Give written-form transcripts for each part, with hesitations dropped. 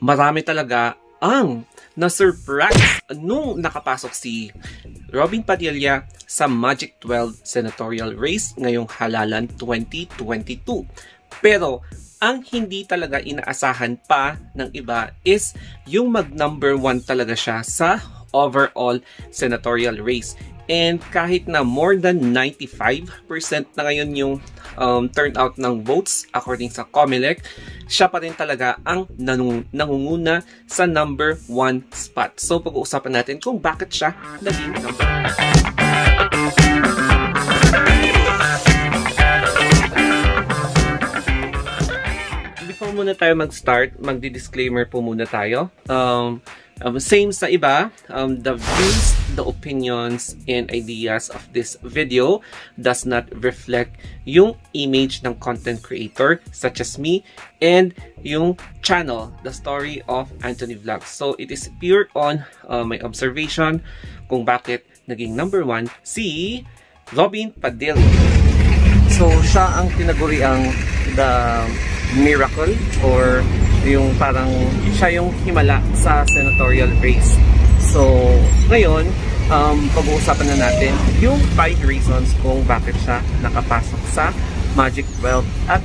marami talaga ang na-surprise nung nakapasok si Robin Padilla sa Magic 12 senatorial race ngayong halalan 2022. Pero ang hindi talaga inaasahan pa ng iba is yung mag-number 1 talaga siya sa overall senatorial race. And kahit na more than 95% na ngayon yung turnout ng votes according sa COMELEC, siya pa rin talaga ang nangunguna sa number 1 spot. So pag-uusapan natin kung bakit siya naging number 1. Before muna tayo mag-start, magdi-disclaimer po muna tayo. Same sa iba, the views, the opinions, and ideas of this video does not reflect yung image ng content creator such as me and yung channel, The Story of Anthony Vlogs. So it is pure on my observation kung bakit naging number 1 si Robin Padilla. So siya ang tinaguriang the miracle or yung parang siya yung himala sa senatorial race. So ngayon, pag-uusapan na natin yung 5 reasons kung bakit siya nakapasok sa Magic 12 at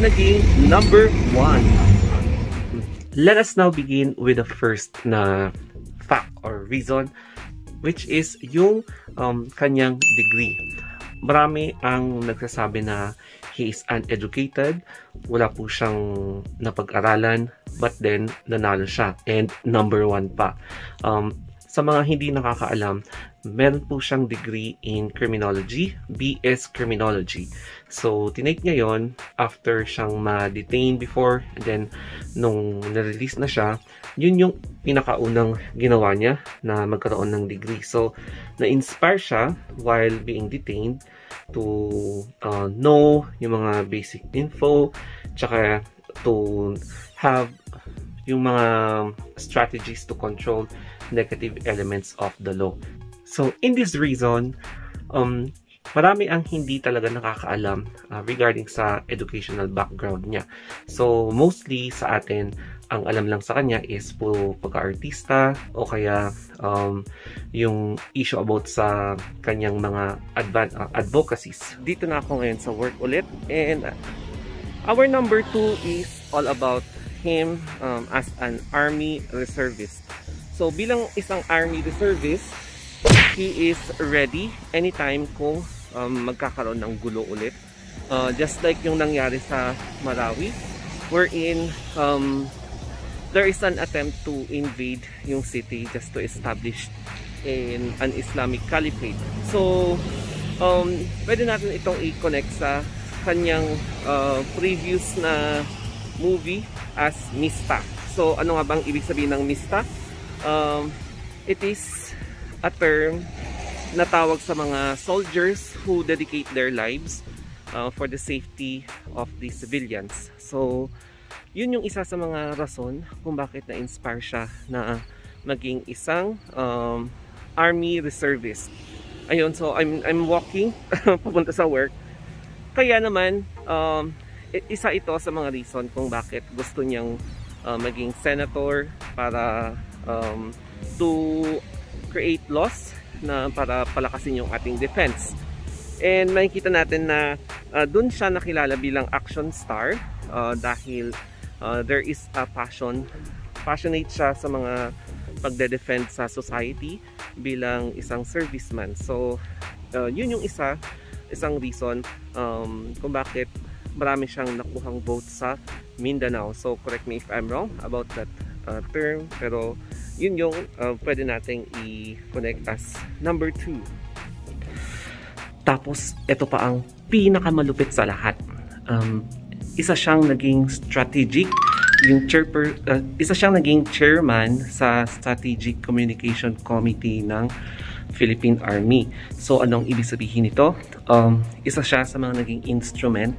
naging number 1. Let us now begin with the first na fact or reason, which is yung kanyang degree. Marami ang nagsasabi na he is uneducated, wala po siyang napag-aralan, but then nanalo siya and number 1 pa. Sa mga hindi nakakaalam, meron po siyang degree in criminology, BS Criminology. So, tinake niya yon after siyang ma-detain before, and then nung na-release na siya, yun yung pinakaunang ginawa niya na magkaroon ng degree. So, na-inspire siya while being detained to know yung mga basic info, tsaka to have yung mga strategies to control negative elements of the law. So, in this reason, marami ang hindi talaga nakakaalam regarding sa educational background niya. So, mostly sa atin, ang alam lang sa kanya is po pagka-artista o kaya yung issue about sa kanyang mga advocacies. Dito na ako ngayon sa work ulit, and our number 2 is all about him as an army reservist. So bilang isang army reservist, he is ready anytime kung magkakaroon ng gulo ulit. Just like yung nangyari sa Marawi, wherein there is an attempt to invade yung city just to establish an Islamic caliphate. So, pwede natin itong i-connect sa kanyang previous na movie as Mista. So, ano nga bang ibig sabihin ng Mista? It is a term na tawag sa mga soldiers who dedicate their lives for the safety of the civilians. So, yun yung isa sa mga rason kung bakit na-inspire siya na maging isang army reservist. Ayun, so I'm walking papunta sa work. Kaya naman, isa ito sa mga reason kung bakit gusto niyang maging senator para to create laws na para palakasin yung ating defense. And makikita natin na dun siya nakilala bilang action star dahil there is a passionate siya sa mga pagde-defend sa society bilang isang serviceman. So yun yung isang reason kung bakit marami siyang nakuhang vote sa Mindanao. So correct me if I'm wrong about that term, pero yun yung pwede nating i-connect as number 2. Tapos ito pa ang pinakamalupit sa lahat. Isa siyang naging strategic, isa siyang naging chairman sa Strategic Communication Committee ng Philippine Army. So anong ibig sabihin nito? Isa siya sa mga naging instrument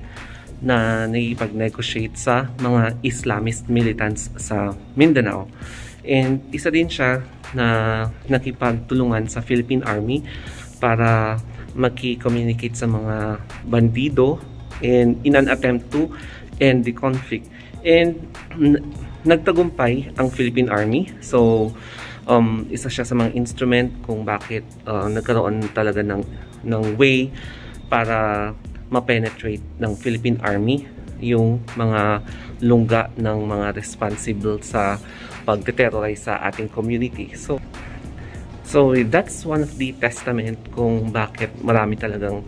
na nakipag-negotiate sa mga Islamist militants sa Mindanao. And isa din siya na nakipagtulungan sa Philippine Army para maki-communicate sa mga bandido and in an attempt to end the conflict. And nagtagumpay ang Philippine Army. So, isa siya sa mga instrument kung bakit nagkaroon talaga ng way para ma-penetrate ng Philippine Army yung mga lungga ng mga responsible sa pagte-terrorize sa ating community. So that's one of the testament kung bakit marami talagang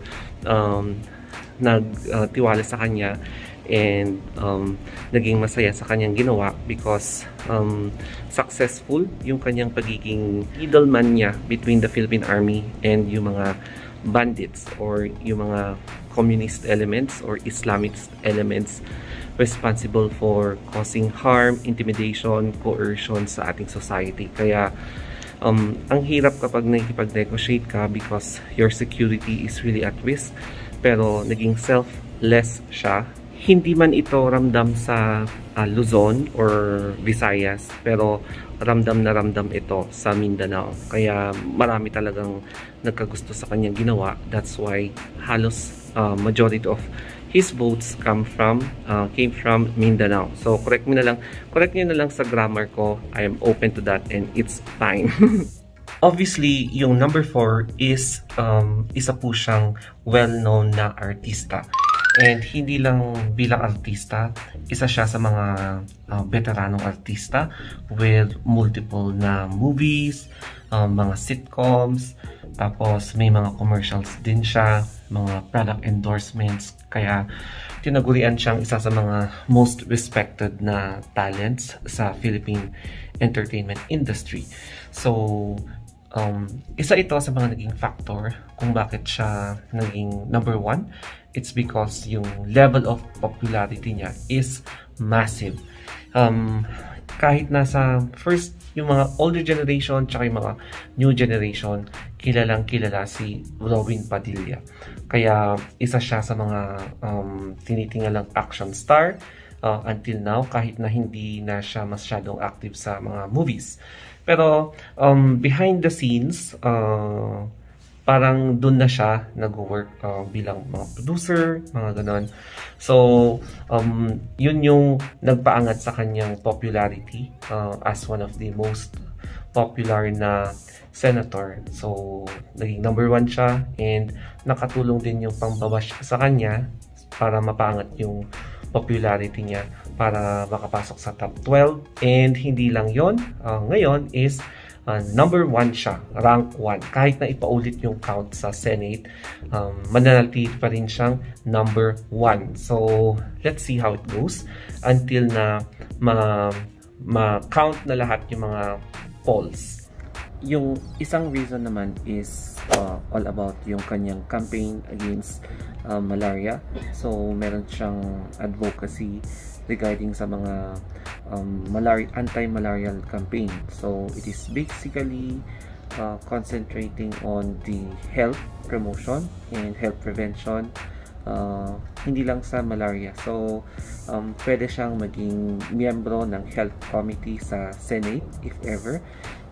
nagtiwala sa kanya and naging masaya sa kanyang ginawa because successful yung kanyang pagiging middleman niya between the Philippine Army and yung mga bandits or yung mga communist elements or Islamist elements responsible for causing harm, intimidation, coercion sa ating society. Kaya ang hirap kapag nakikipag-negotiate ka because your security is really at risk, pero naging selfless siya. Hindi man ito ramdam sa Luzon or Visayas, pero ramdam na ramdam ito sa Mindanao. Kaya marami talagang nagkagusto sa kanyang ginawa. That's why halos majority of his votes came from Mindanao. So correct niyo na lang sa grammar ko. I am open to that and it's fine. Obviously, yung number 4 is isa po siyang well-known na artista. And hindi lang bilang artista, isa siya sa mga veteranong artista with multiple na movies, mga sitcoms, tapos may mga commercials din siya, mga product endorsements. Kaya tinagurian siyang isa sa mga most respected na talents sa Philippine entertainment industry. So, isa ito sa mga naging factor kung bakit siya naging number 1. It's because yung level of popularity niya is massive. Kahit nasa first, yung mga older generation tsaka yung mga new generation, kilalang kilala si Robin Padilla. Kaya isa siya sa mga tinitingalang action star until now, kahit na hindi na siya masyadong active sa mga movies. Pero behind the scenes, parang dun na siya nag-work bilang mga producer, mga ganon. So, yun yung nagpaangat sa kanyang popularity as one of the most popular na senator. So, naging number 1 siya and nakatulong din yung pangbabash sa kanya para mapaangat yung popularity niya para makapasok sa top 12. And hindi lang yon, ngayon is number 1 siya, rank 1. Kahit na ipaulit yung count sa Senate, mananatili pa rin siyang number 1. So, let's see how it goes until na ma-count na lahat yung mga polls. Yung isang reason naman is all about yung kanyang campaign against malaria. So, meron siyang advocacy regarding sa mga anti-malarial campaign. So it is basically concentrating on the health promotion and health prevention, hindi lang sa malaria. So pwede siyang maging miyembro ng health committee sa Senate if ever,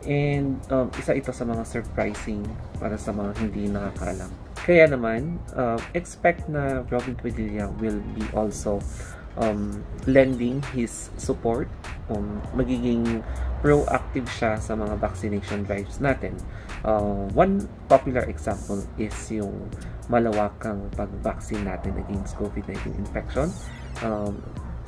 and isa ito sa mga surprising para sa mga hindi nakakaalam. Kaya naman expect na Robin Padilla will be also lending his support. Magiging proactive siya sa mga vaccination drives natin. One popular example is yung malawakang pag-vaccine natin against COVID-19 infection.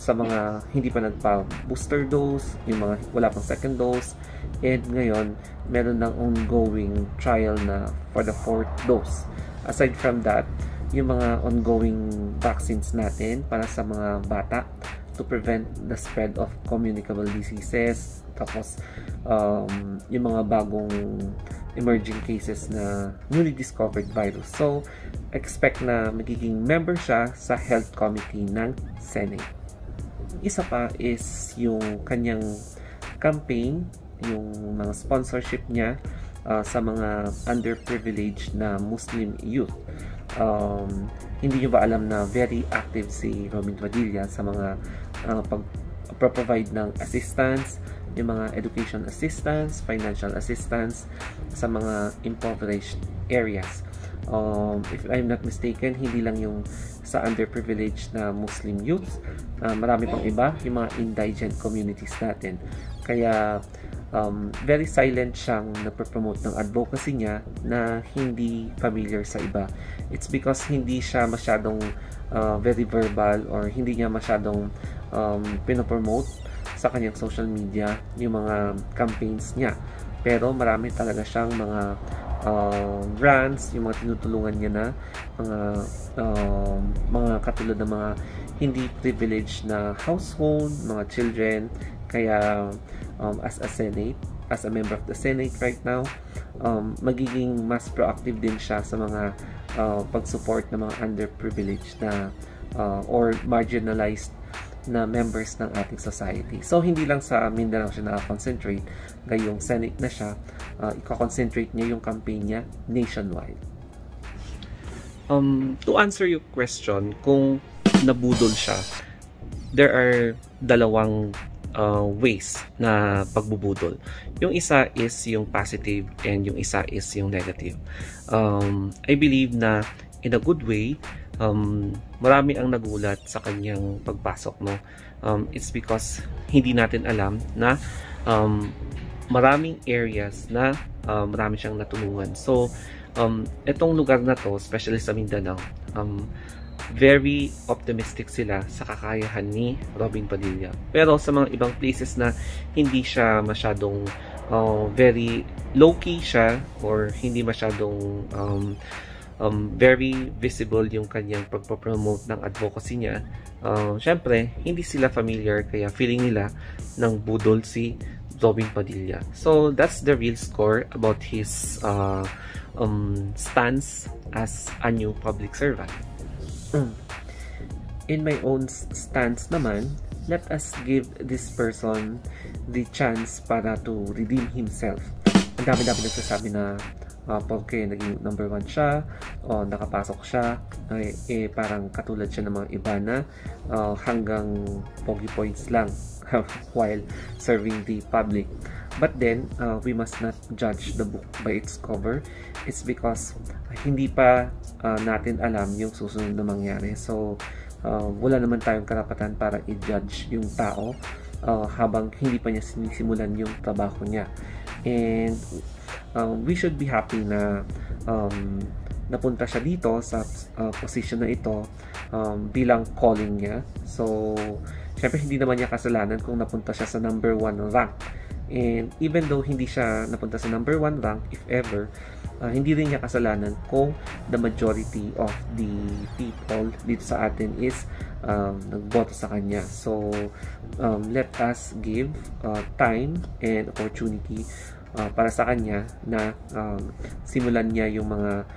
Sa mga hindi pa nagpa-booster dose, yung mga wala pang second dose, and ngayon meron ng ongoing trial na for the 4th dose. Aside from that, yung mga ongoing vaccines natin para sa mga bata to prevent the spread of communicable diseases, tapos yung mga bagong emerging cases na newly discovered virus. So, expect na magiging member siya sa health committee ng Senate. Isa pa is yung kanyang campaign, yung mga sponsorship niya sa mga underprivileged na Muslim youth. Hindi nyo ba alam na very active si Robin Padilla sa mga pag-provide ng assistance, yung mga education assistance, financial assistance sa mga impoverished areas. If I'm not mistaken, hindi lang yung sa underprivileged na Muslim youths, marami pang iba, yung mga indigent communities natin. Kaya very silent siyang nagpo-promote ng advocacy niya na hindi familiar sa iba. It's because hindi siya masyadong very verbal, or hindi niya masyadong pinopromote sa kanyang social media yung mga campaigns niya. Pero marami talaga siyang mga grants, yung mga tinutulungan niya na mga katulad ng mga hindi privileged na household, mga children. Kaya as a member of the Senate right now, magiging mas proactive din siya sa mga pag-support ng mga underprivileged na or marginalized na members ng ating society. So, hindi lang sa Mindanao siya naka-concentrate, gayong Senate na siya, ika-concentrate niya yung campaign niya nationwide. To answer your question, kung nabudol siya, there are dalawang ways na pagbubudol. Yung isa is yung positive and yung isa is yung negative. I believe na in a good way, marami ang nagulat sa kanyang pagpasok, no? It's because hindi natin alam na maraming areas na marami siyang natulungan. So, itong lugar na to, especially sa Mindanao, very optimistic sila sa kakayahan ni Robin Padilla. Pero sa mga ibang places na hindi siya masyadong very low-key siya, or hindi masyadong very visible yung kanyang pagpapromote ng advocacy niya, syempre, hindi sila familiar, kaya feeling nila ng budol si Robin Padilla. So, that's the real score about his stance as a new public servant. In my own stance naman, let us give this person the chance para to redeem himself. Ang dami-dami nagsasabi na porque naging number 1 siya, o nakapasok siya, parang katulad siya ng mga iba na hanggang pogi points lang while serving the public. But then, we must not judge the book by its cover. It's because hindi pa natin alam yung susunod na mangyari. So, wala naman tayong karapatan para i-judge yung tao habang hindi pa niya sinisimulan yung trabaho niya. And we should be happy na napunta siya dito sa position na ito bilang calling niya. So, syempre hindi naman niya kasalanan kung napunta siya sa number 1 rank. And even though hindi siya napunta sa number 1 rank, if ever, hindi rin niya kasalanan kung the majority of the people dito sa atin is nagboto sa kanya. So, let us give time and opportunity para sa kanya na simulan niya yung mga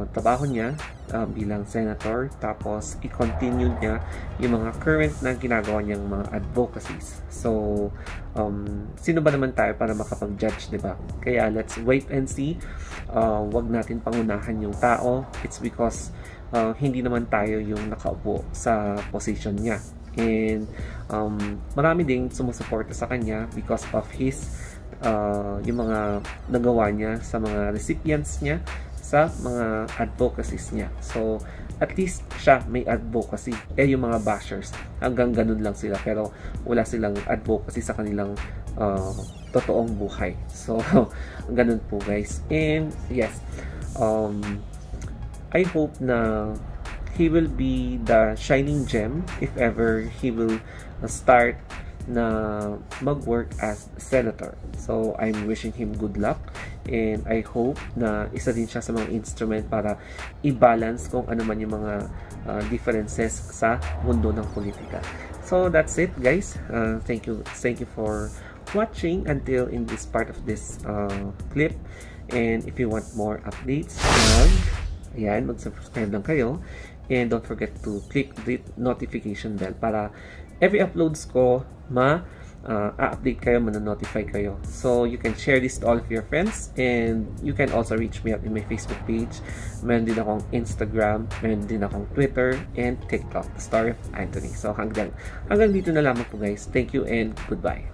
trabaho niya bilang senator, tapos i-continue niya yung mga current na ginagawa niyang mga advocacies. So, sino ba naman tayo para makapag-judge, diba? Kaya let's wait and see. Wag natin pangunahan yung tao. It's because hindi naman tayo yung nakaupo sa position niya. And marami ding sumusuporta sa kanya because of his yung mga nagawa niya sa mga recipients niya, sa mga advocacies niya. So, at least siya may advocacy. Yung mga bashers, hanggang ganun lang sila. Pero wala silang advocacy sa kanilang totoong buhay. So, ganun po guys. And yes, I hope na he will be the shining gem if ever he will start na mag-work as senator. So, I'm wishing him good luck, and I hope na isa din siya sa mga instrument para i-balance kung ano man yung mga differences sa mundo ng politika. So, that's it guys. Thank you for watching until in this part of this clip. And if you want more updates, mag-subscribe lang kayo. And don't forget to click the notification bell para every uploads ko update kayo, notify kayo. So, you can share this to all of your friends, and you can also reach me up in my Facebook page. Meron din akong Instagram, meron din akong Twitter, and TikTok, The Story of Anthony. So, hanggang dito na lamang po guys. Thank you and goodbye.